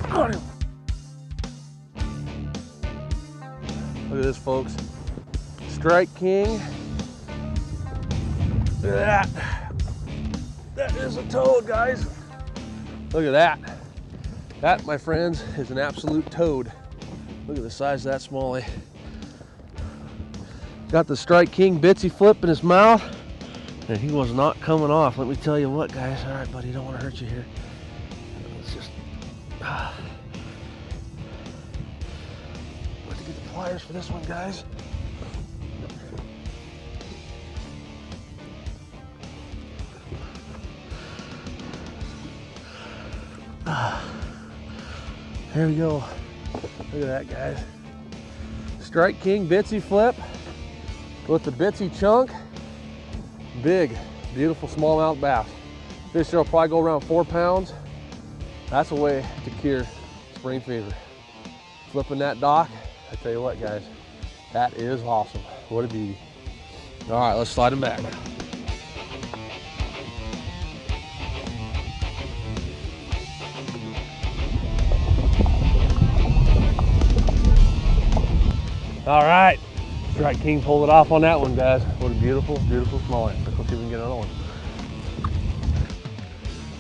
Got him. Look at this, folks. Strike King. Look at that. That is a toad, guys. Look at that. That, my friends, is an absolute toad. Look at the size of that smallie. Got the Strike King bitsy flip in his mouth, and he was not coming off. Let me tell you what, guys. All right, buddy, don't want to hurt you here. Let's just... have to get the pliers for this one, guys. There we go. Look at that, guys. Strike King bitsy flip with the bitsy chunk. Big, beautiful smallmouth bass. Fish there will probably go around 4 pounds. That's a way to cure spring fever. Flipping that dock, I tell you what, guys, that is awesome. What a beauty. All right, let's slide him back. All right, Strike King pulled it off on that one, guys. What a beautiful, beautiful smallie. Let's see if we can get another one.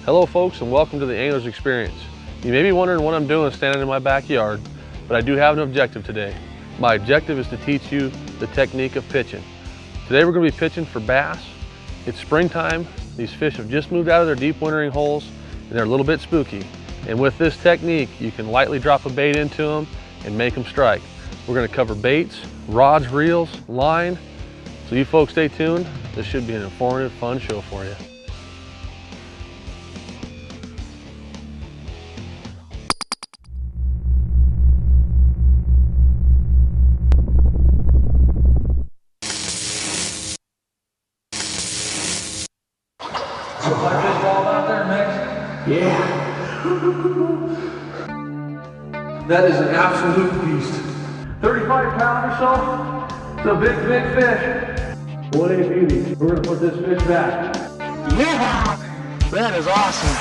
Hello, folks, and welcome to the Angler's Experience. You may be wondering what I'm doing standing in my backyard, but I do have an objective today. My objective is to teach you the technique of pitching. Today we're going to be pitching for bass. It's springtime. These fish have just moved out of their deep wintering holes, and they're a little bit spooky. And with this technique, you can lightly drop a bait into them and make them strike. We're going to cover baits, rods, reels, line. So you folks stay tuned. This should be an informative, fun show for you. Yeah. That is an absolute beast. 35 pounds or so. It's a big, big fish. What a beauty. We're gonna put this fish back. Yeah! That is awesome.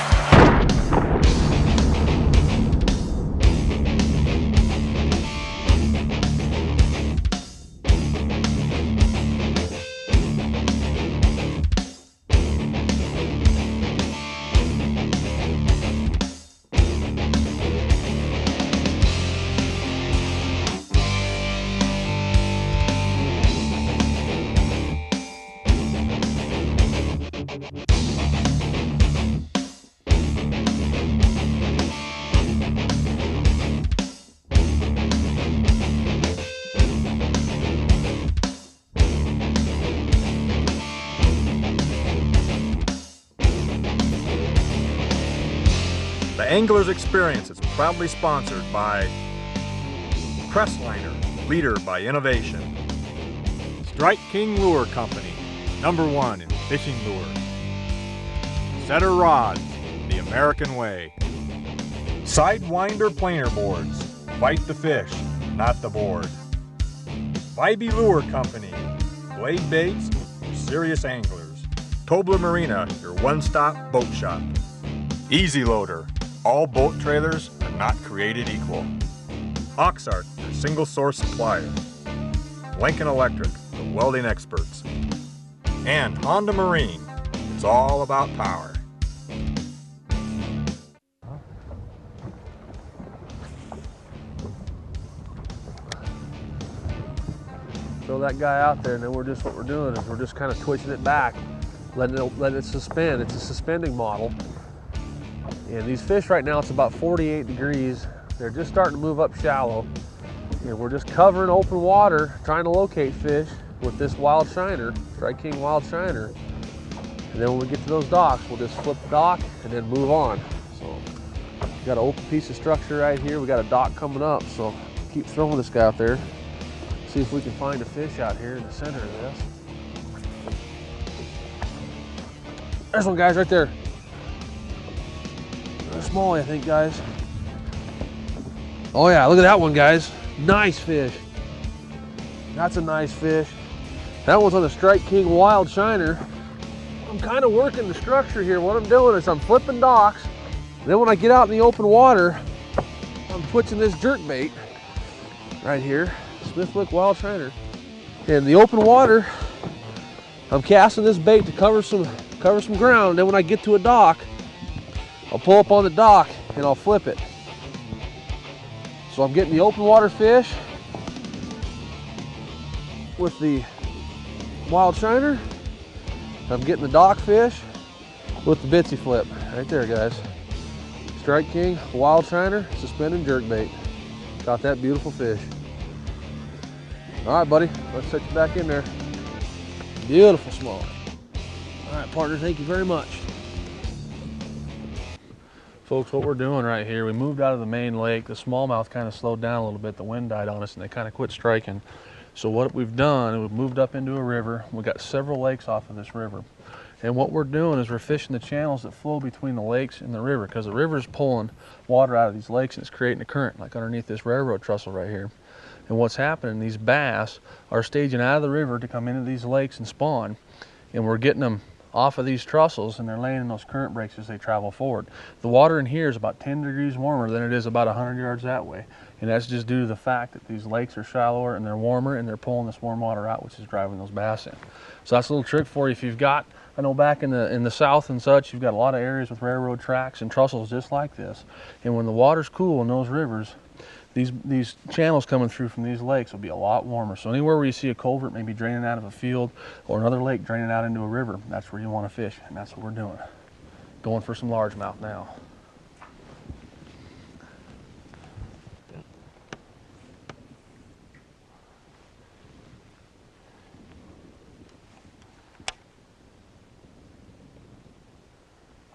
The Angler's Experience is proudly sponsored by Crestliner, leader by innovation. Strike King Lure Company, #1 in fishing lures. Setter Rods, the American way. Sidewinder planer boards, fight the fish, not the board. Vibey Lure Company, blade baits for serious anglers. Tobler Marina, your one-stop boat shop. Easy Loader, all boat trailers are not created equal. Oxart, your single source supplier. Lincoln Electric, the welding experts. And Honda Marine, it's all about power. Throw that guy out there, and then what we're doing is we're just kind of twitching it back, letting it suspend. It's a suspending model. And these fish right now, it's about 48 degrees. They're just starting to move up shallow. And we're just covering open water, trying to locate fish with this wild shiner, Strike King wild shiner. And then when we get to those docks, we'll just flip the dock and then move on. So we got an open piece of structure right here. We got a dock coming up, so keep throwing this guy out there. See if we can find a fish out here in the center of this. There's one, guys, right there. They're small, I think, guys. Oh yeah, look at that one, guys. Nice fish. That's a nice fish. That one's on the Strike King wild shiner. I'm kind of working the structure here. What I'm doing is I'm flipping docks. Then when I get out in the open water, I'm twitching this jerk bait right here, Smith Wick Wild Shiner. In the open water, I'm casting this bait to cover some ground. And then when I get to a dock, I'll pull up on the dock and I'll flip it. So I'm getting the open water fish with the Wild Shiner. I'm getting the dock fish with the Bitsy flip. Right there, guys. Strike King, Wild Shiner, suspended jerkbait. Got that beautiful fish. All right, buddy, let's set you back in there. Beautiful small. All right, partner, thank you very much. Folks, what we're doing right here, we moved out of the main lake. The smallmouth kind of slowed down a little bit. The wind died on us and they kind of quit striking. So what we've done is we've moved up into a river. We've got several lakes off of this river. And what we're doing is we're fishing the channels that flow between the lakes and the river, because the river is pulling water out of these lakes and it's creating a current, like underneath this railroad trestle right here. And what's happening, these bass are staging out of the river to come into these lakes and spawn, and we're getting them off of these trussels and they're laying in those current breaks as they travel forward. The water in here is about 10 degrees warmer than it is about 100 yards that way. And that's just due to the fact that these lakes are shallower and they're warmer and they're pulling this warm water out, which is driving those bass in. So that's a little trick for you. If you've got, I know back in the south and such, you've got a lot of areas with railroad tracks and trussels just like this. And when the water's cool in those rivers, these channels coming through from these lakes will be a lot warmer. So anywhere where you see a culvert maybe draining out of a field or another lake draining out into a river, that's where you want to fish, and that's what we're doing. Going for some largemouth now.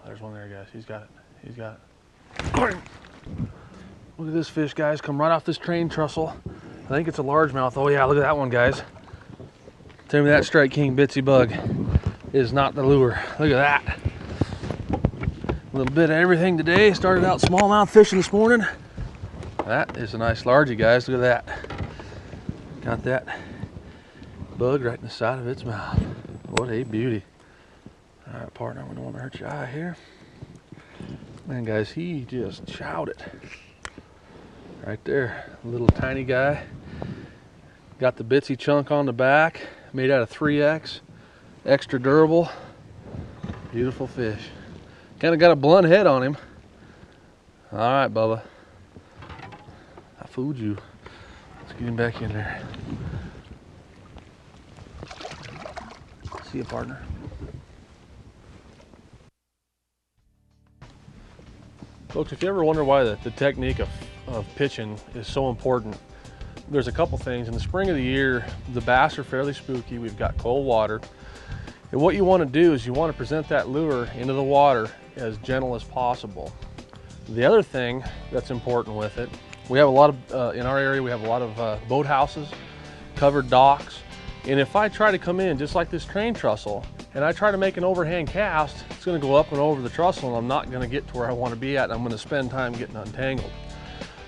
There's one there, guys. He's got it. He's got it. Look at this fish, guys. Come right off this train trussel. I think it's a largemouth. Oh yeah, look at that one, guys. Tell me that Strike King Bitsy bug is not the lure. Look at that. A little bit of everything today. Started out smallmouth fishing this morning. That is a nice largie, guys. Look at that. Got that bug right in the side of its mouth. What a beauty. All right, partner, we don't want to hurt your eye here. Man, guys, he just chowed it. Right there, little tiny guy. Got the Bitsy chunk on the back, made out of 3X, extra durable. Beautiful fish. Kind of got a blunt head on him. All right, Bubba. I fooled you. Let's get him back in there. See you, partner. Folks, if you ever wonder why the technique of pitching is so important, there's a couple things. In the spring of the year, the bass are fairly spooky. We've got cold water. And what you want to do is you want to present that lure into the water as gentle as possible. The other thing that's important with it, we have a lot of, in our area, we have a lot of boat houses, covered docks. And if I try to come in just like this train trussel, and I try to make an overhand cast, it's going to go up and over the trussel and I'm not going to get to where I want to be at, and I'm going to spend time getting untangled.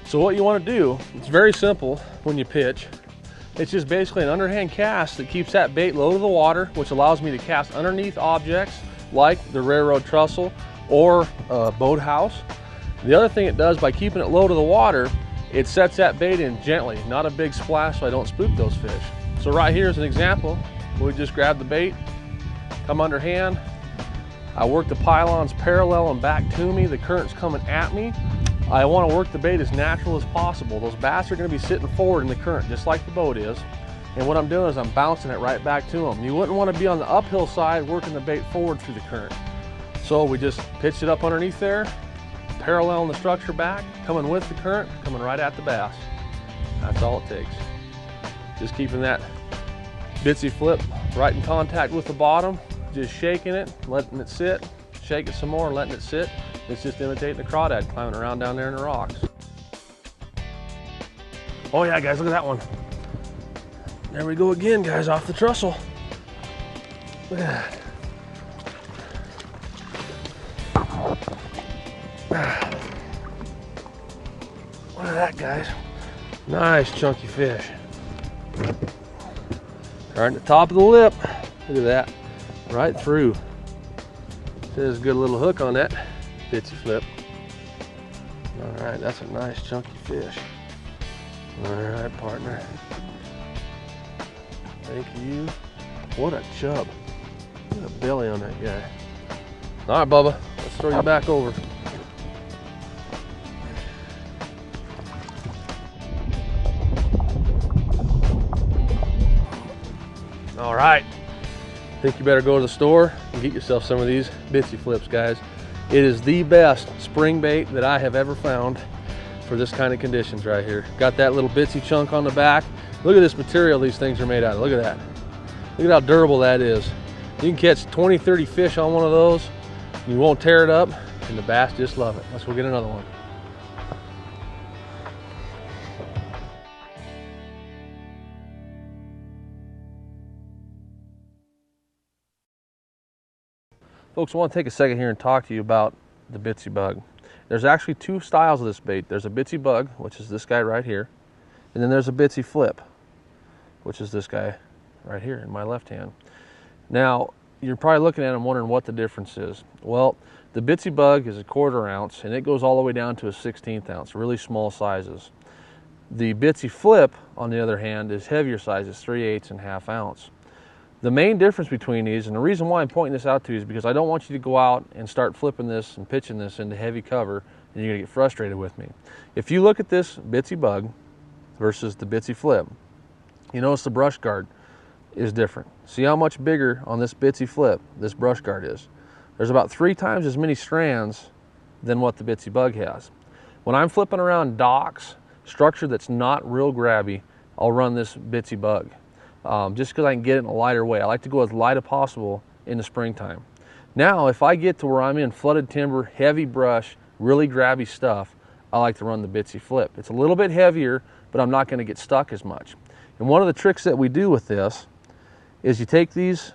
So what you want to do, it's very simple when you pitch. It's just basically an underhand cast that keeps that bait low to the water, which allows me to cast underneath objects like the railroad trestle or a boat house. The other thing it does, by keeping it low to the water, it sets that bait in gently, not a big splash, so I don't spook those fish. So right here is an example. We just grab the bait, come underhand. I work the pylons parallel and back to me. The current's coming at me. I want to work the bait as natural as possible. Those bass are going to be sitting forward in the current, just like the boat is. And what I'm doing is I'm bouncing it right back to them. You wouldn't want to be on the uphill side working the bait forward through the current. So we just pitch it up underneath there, paralleling the structure back, coming with the current, coming right at the bass. That's all it takes. Just keeping that Bitsy flip right in contact with the bottom, just shaking it, letting it sit, shake it some more, letting it sit. It's just imitating the crawdad climbing around down there in the rocks. Oh yeah, guys, look at that one. There we go again, guys, off the trussel. Look at that. Look at that, guys. Nice chunky fish. Right at the top of the lip. Look at that. Right through. There's a good little hook on that Bitsy flip. All right, that's a nice chunky fish. All right, partner. Thank you. What a chub. Look at the belly on that guy. All right, Bubba, let's throw you back over. All right, I think you better go to the store and get yourself some of these bitsy flips, guys. It is the best spring bait that I have ever found for this kind of conditions right here. Got that little bitsy chunk on the back. Look at this material these things are made out of. Look at that. Look at how durable that is. You can catch 20, 30 fish on one of those. You won't tear it up, and the bass just love it. Let's go get another one. Folks, I want to take a second here and talk to you about the bitsy bug. There's actually two styles of this bait. There's a bitsy bug, which is this guy right here, and then there's a bitsy flip, which is this guy right here in my left hand. Now, you're probably looking at them wondering what the difference is. Well, the bitsy bug is a 1/4 ounce, and it goes all the way down to a 1/16 ounce, really small sizes. The bitsy flip, on the other hand, is heavier sizes, 3/8 and 1/2 ounce. The main difference between these, and the reason why I'm pointing this out to you, is because I don't want you to go out and start flipping this and pitching this into heavy cover, and you're gonna get frustrated with me. If you look at this bitsy bug versus the bitsy flip, you notice the brush guard is different. See how much bigger on this bitsy flip this brush guard is. There's about 3 times as many strands than what the bitsy bug has. When I'm flipping around docks, structure that's not real grabby, I'll run this bitsy bug. Just because I can get it in a lighter way. I like to go as light as possible in the springtime. Now, if I get to where I'm in flooded timber, heavy brush, really grabby stuff, I like to run the bitsy flip. It's a little bit heavier, but I'm not going to get stuck as much. And one of the tricks that we do with this is you take these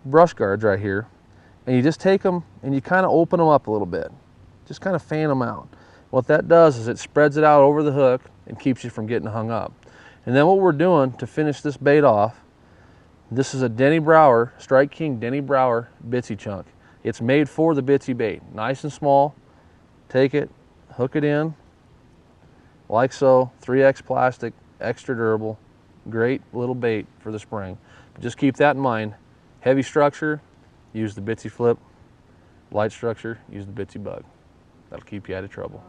brush guards right here, and you just take them and you kind of open them up a little bit. Just kind of fan them out. What that does is it spreads it out over the hook and keeps you from getting hung up. And then what we're doing to finish this bait off, this is a Denny Brower, Strike King Denny Brower bitsy chunk. It's made for the bitsy bait. Nice and small. Take it, hook it in, like so, 3X plastic, extra durable. Great little bait for the spring. But just keep that in mind. Heavy structure, use the bitsy flip. Light structure, use the bitsy bug. That'll keep you out of trouble.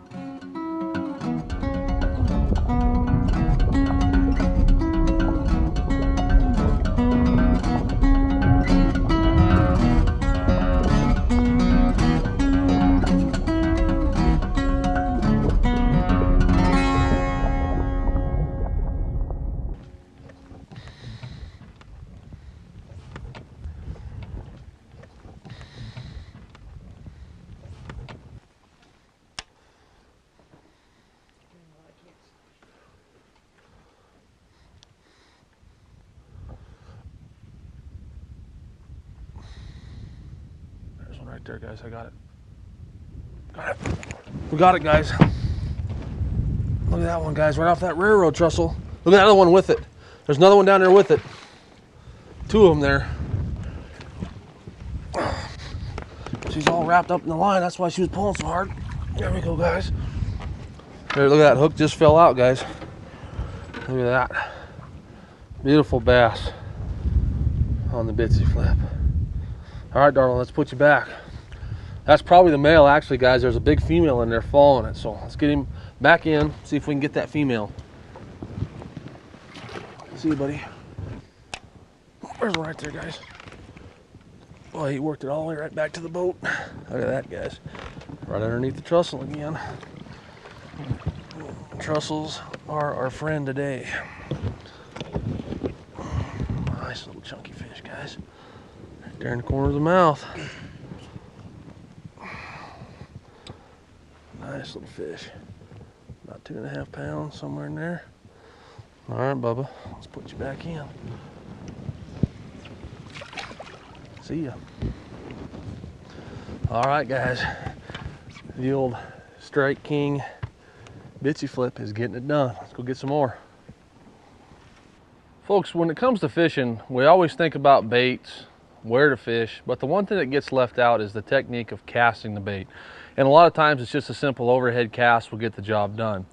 Right there, guys. I got it. Got it. We got it, guys. Look at that one, guys. Right off that railroad trestle. Look at that other one with it. There's another one down there with it. 2 of them there. She's all wrapped up in the line. That's why she was pulling so hard. There we go, guys. There, look at that hook just fell out, guys. Look at that. Beautiful bass on the bitsy flip. All right, darling, let's put you back. That's probably the male, actually, guys. There's a big female in there following it, so let's get him back in, see if we can get that female. See you, buddy. There's one right there, guys. Boy, he worked it all the way right back to the boat. Look at that, guys. Right underneath the trestle again. Trussels are our friend today. Nice little chunky fish, guys. Right there in the corner of the mouth. Nice little fish. About 2.5 pounds, somewhere in there. All right, Bubba, let's put you back in. See ya. All right, guys. The old Strike King bitsy flip is getting it done. Let's go get some more. Folks, when it comes to fishing, we always think about baits, where to fish, but the one thing that gets left out is the technique of casting the bait. And a lot of times it's just a simple overhead cast will get the job done.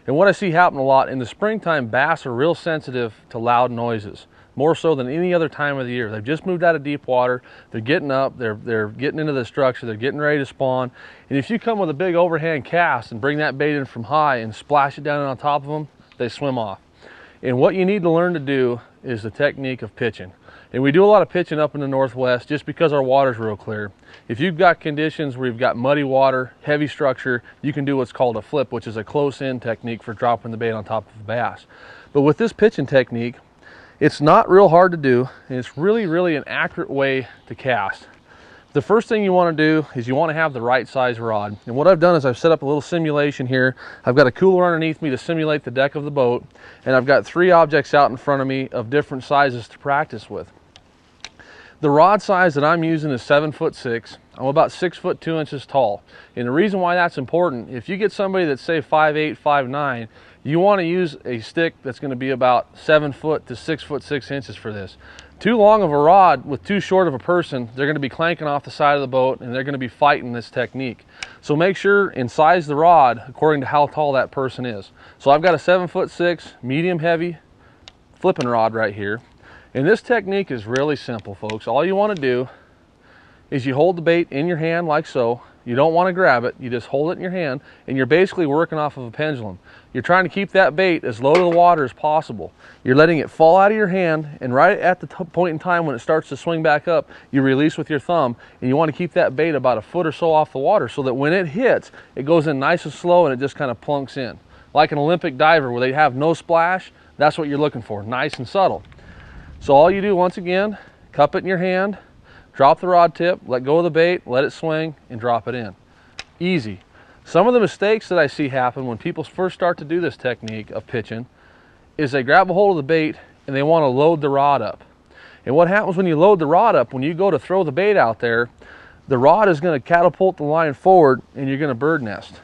And what I see happen a lot in the springtime, bass are real sensitive to loud noises, more so than any other time of the year. They've just moved out of deep water, they're getting up, they're getting into the structure, they're getting ready to spawn. And if you come with a big overhand cast and bring that bait in from high and splash it down on top of them, they swim off. And what you need to learn to do is the technique of pitching. And we do a lot of pitching up in the Northwest just because our water's real clear. If you've got conditions where you've got muddy water, heavy structure, you can do what's called a flip, which is a close-in technique for dropping the bait on top of a bass. But with this pitching technique, it's not real hard to do, and it's really an accurate way to cast. The first thing you want to do is you want to have the right size rod. And what I've done is I've set up a little simulation here. I've got a cooler underneath me to simulate the deck of the boat, and I've got 3 objects out in front of me of different sizes to practice with. The rod size that I'm using is 7'6". I'm about 6 foot 2 inches tall. And the reason why that's important, if you get somebody that's say 5'8", 5'9", you want to use a stick that's going to be about 7 foot to 6 foot 6 inches for this. Too long of a rod with too short of a person, they're going to be clanking off the side of the boat and they're going to be fighting this technique. So make sure and size the rod according to how tall that person is. So I've got a 7'6", medium heavy flipping rod right here. And this technique is really simple, folks. All you want to do is you hold the bait in your hand like so. You don't want to grab it, you just hold it in your hand, and you're basically working off of a pendulum. You're trying to keep that bait as low to the water as possible. You're letting it fall out of your hand, and right at the point in time when it starts to swing back up, you release with your thumb, and you want to keep that bait about a foot or so off the water so that when it hits, it goes in nice and slow and it just kind of plunks in. Like an Olympic diver where they have no splash, that's what you're looking for, nice and subtle. So all you do, once again, cup it in your hand, drop the rod tip, let go of the bait, let it swing, and drop it in. Easy. Some of the mistakes that I see happen when people first start to do this technique of pitching is they grab a hold of the bait and they want to load the rod up. And what happens when you load the rod up, when you go to throw the bait out there, the rod is going to catapult the line forward and you're going to bird nest.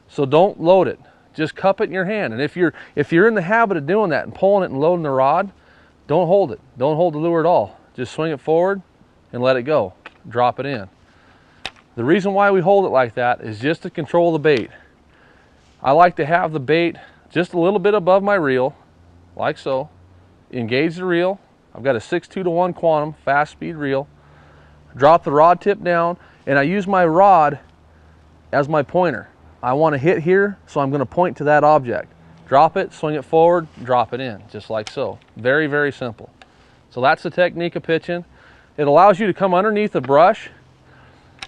So don't load it. Just cup it in your hand. And if you're in the habit of doing that and pulling it and loading the rod, don't hold it. Don't hold the lure at all. Just swing it forward and let it go. Drop it in. The reason why we hold it like that is just to control the bait. I like to have the bait just a little bit above my reel, like so. Engage the reel. I've got a 6.2-to-1 Quantum fast speed reel. Drop the rod tip down, and I use my rod as my pointer. I want to hit here, so I'm going to point to that object. Drop it, swing it forward, drop it in, just like so. Very simple. So that's the technique of pitching. It allows you to come underneath a brush.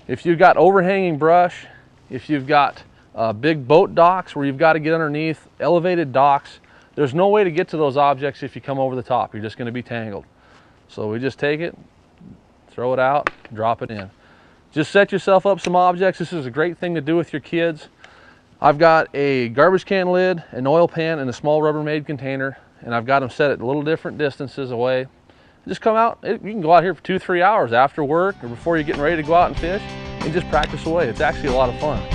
If you've got overhanging brush, if you've got big boat docks where you've got to get underneath, elevated docks, there's no way to get to those objects if you come over the top. You're just going to be tangled. So we just take it, throw it out, drop it in. Just set yourself up some objects. This is a great thing to do with your kids. I've got a garbage can lid, an oil pan, and a small Rubbermaid container, and I've got them set at a little different distances away. Just come out, you can go out here for 2-3 hours after work or before you're getting ready to go out and fish and just practice away. It's actually a lot of fun.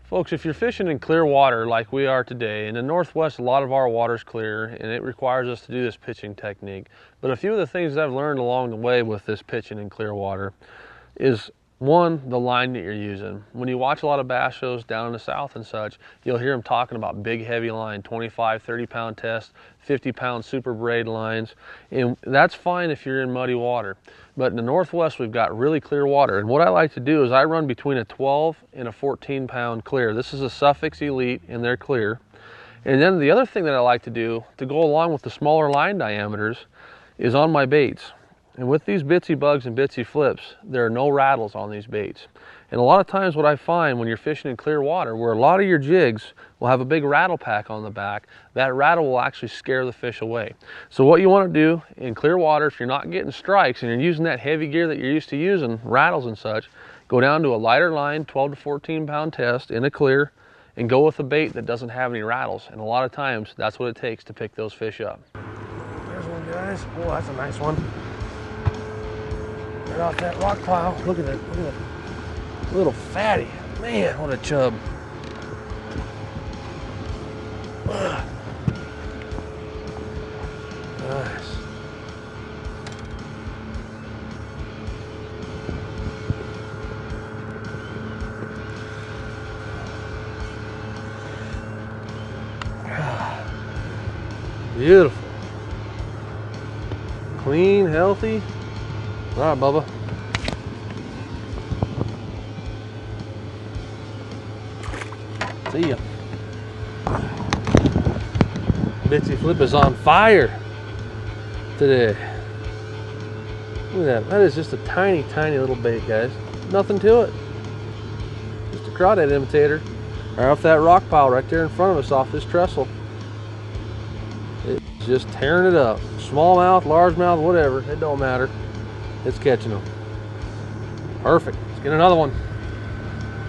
Folks, if you're fishing in clear water like we are today, in the Northwest a lot of our water's clear and it requires us to do this pitching technique. But a few of the things that I've learned along the way with this pitching in clear water is, one, the line that you're using. When you watch a lot of bass shows down in the South and such, you'll hear them talking about big heavy line, 25, 30-pound test, 50-pound super braid lines, and that's fine if you're in muddy water. But in the Northwest, we've got really clear water, and what I like to do is I run between a 12 and a 14-pound clear. This is a Suffix Elite, and they're clear. And then the other thing that I like to do to go along with the smaller line diameters is on my baits. And with these Bitsy bugs and Bitsy flips, there are no rattles on these baits. And a lot of times what I find when you're fishing in clear water, where a lot of your jigs will have a big rattle pack on the back, that rattle will actually scare the fish away. So what you want to do in clear water, if you're not getting strikes and you're using that heavy gear that you're used to using, rattles and such, go down to a lighter line, 12 to 14 pound test in a clear, and go with a bait that doesn't have any rattles. And a lot of times that's what it takes to pick those fish up. There's one, guys. Oh, that's a nice one. Right off that rock pile. Look at that. Look at that. Little fatty. Man, what a chub. Nice. Beautiful. Clean, healthy. All right, Bubba. See ya. Bitsy Flip is on fire today. Look at that. That is just a tiny, tiny little bait, guys. Nothing to it. Just a crawdad imitator. Right off that rock pile right there in front of us, off this trestle. It's just tearing it up. Smallmouth, largemouth, whatever. It don't matter. It's catching them. Perfect. Let's get another one.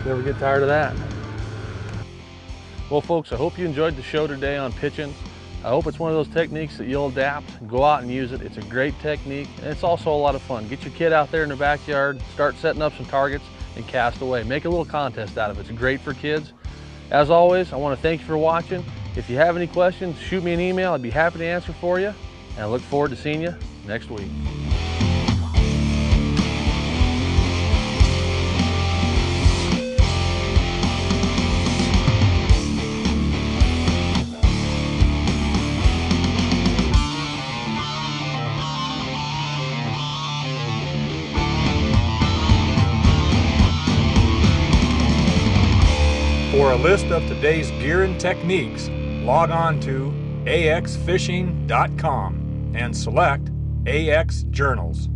Never get tired of that. Well, folks, I hope you enjoyed the show today on pitching. I hope it's one of those techniques that you'll adapt and go out and use it. It's a great technique, and it's also a lot of fun. Get your kid out there in the backyard, start setting up some targets, and cast away. Make a little contest out of it. It's great for kids. As always, I want to thank you for watching. If you have any questions, shoot me an email. I'd be happy to answer for you, and I look forward to seeing you next week. For a list of today's gear and techniques, log on to axfishing.com and select AX Journals.